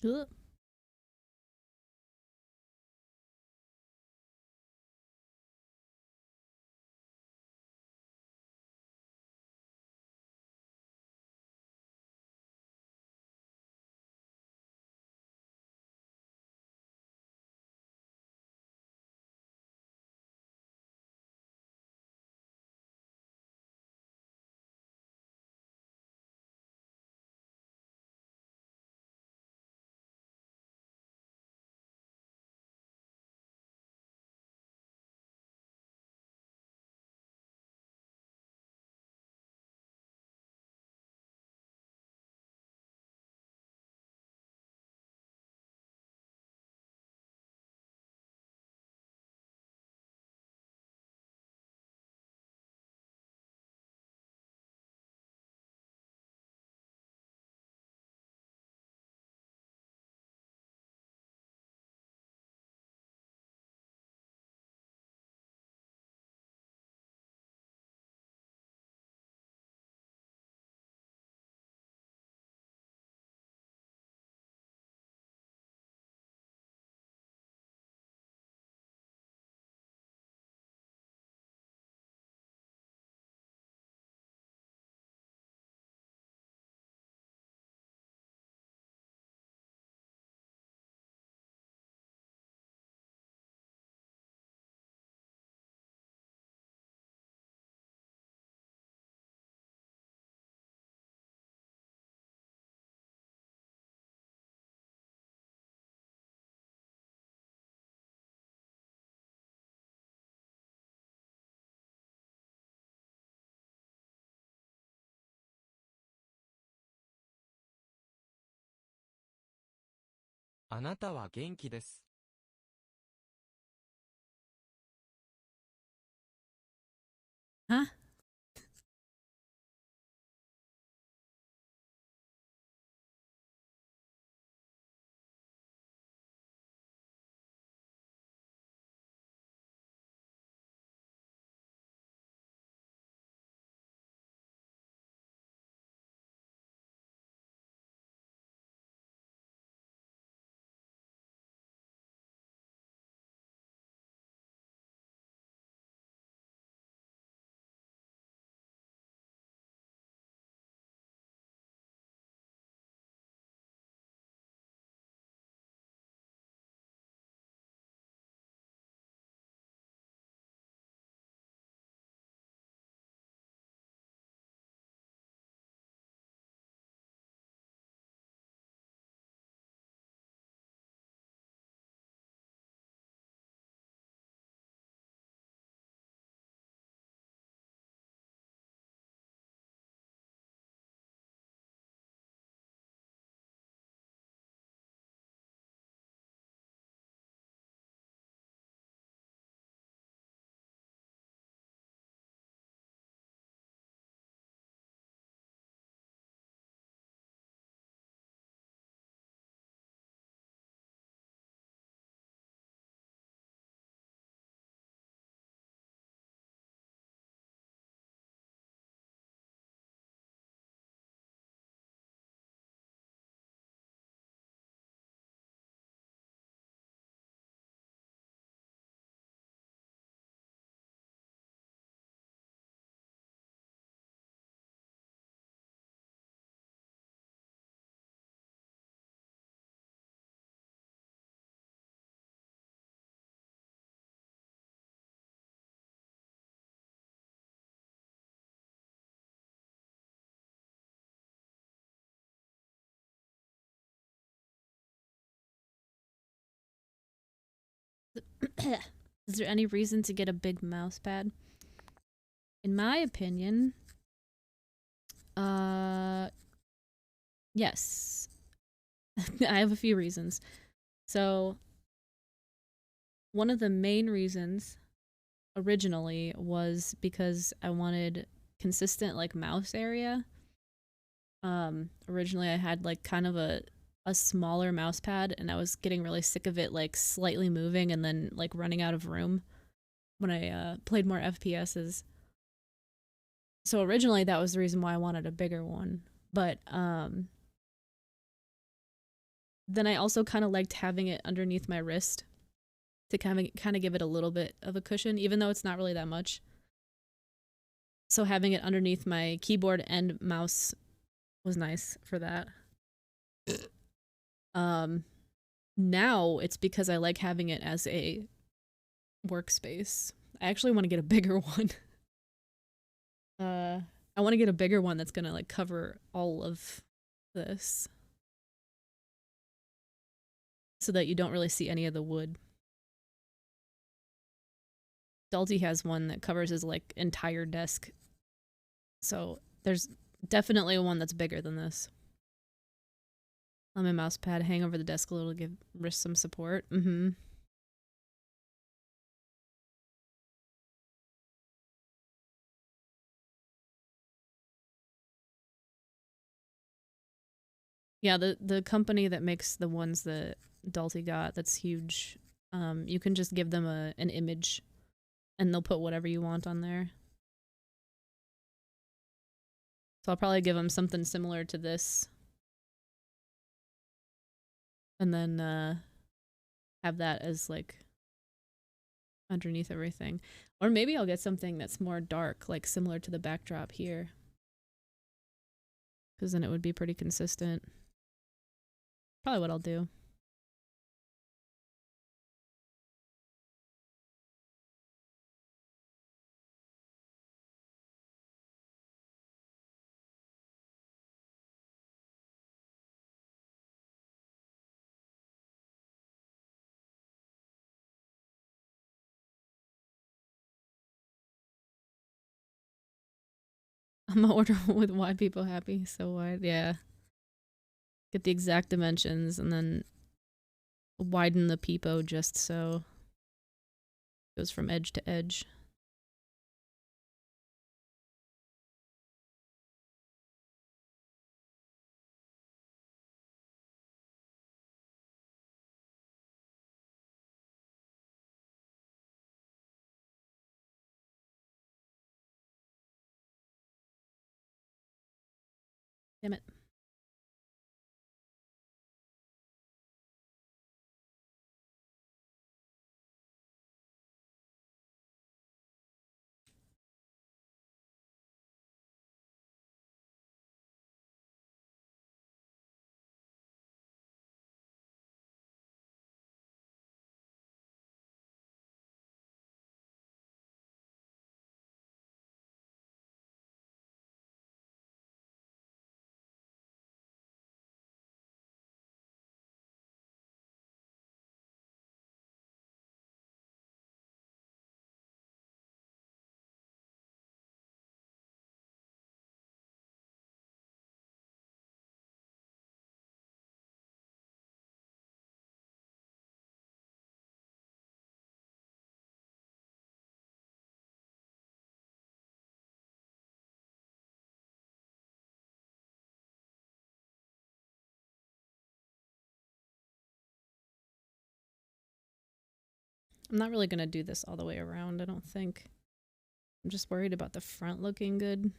Ugh. あなたは元気です。Huh? Is there any reason to get a big mouse pad? In my opinion, uh, yes. I have a few reasons. So, one of the main reasons originally was because I wanted consistent like mouse area. Originally I had like kind of a smaller mouse pad and I was getting really sick of it like slightly moving and then like running out of room when I played more FPSs. So originally that was the reason why I wanted a bigger one. But then I also kind of liked having it underneath my wrist to kind of give it a little bit of a cushion, even though it's not really that much. So having it underneath my keyboard and mouse was nice for that. Um, Now it's because I like having it as a workspace. I actually want to get a bigger one. I want to get a bigger one that's gonna like cover all of this, so that you don't really see any of the wood. Dalty has one that covers his like entire desk, so there's definitely one that's bigger than this. Let my mouse pad hang over the desk a little to give wrist some support. Yeah, the company that makes the ones that Dalty got, that's huge. You can just give them an image, and they'll put whatever you want on there. So I'll probably give them something similar to this, and then have that as like underneath everything. Or maybe I'll get something that's more dark, like similar to the backdrop here, because then it would be pretty consistent. Probably what I'll do. I'm gonna order with wide people happy, so wide, yeah. Get the exact dimensions and then widen the peepo just so it goes from edge to edge. Damn it. I'm not really gonna do this all the way around, I don't think. I'm just worried about the front looking good.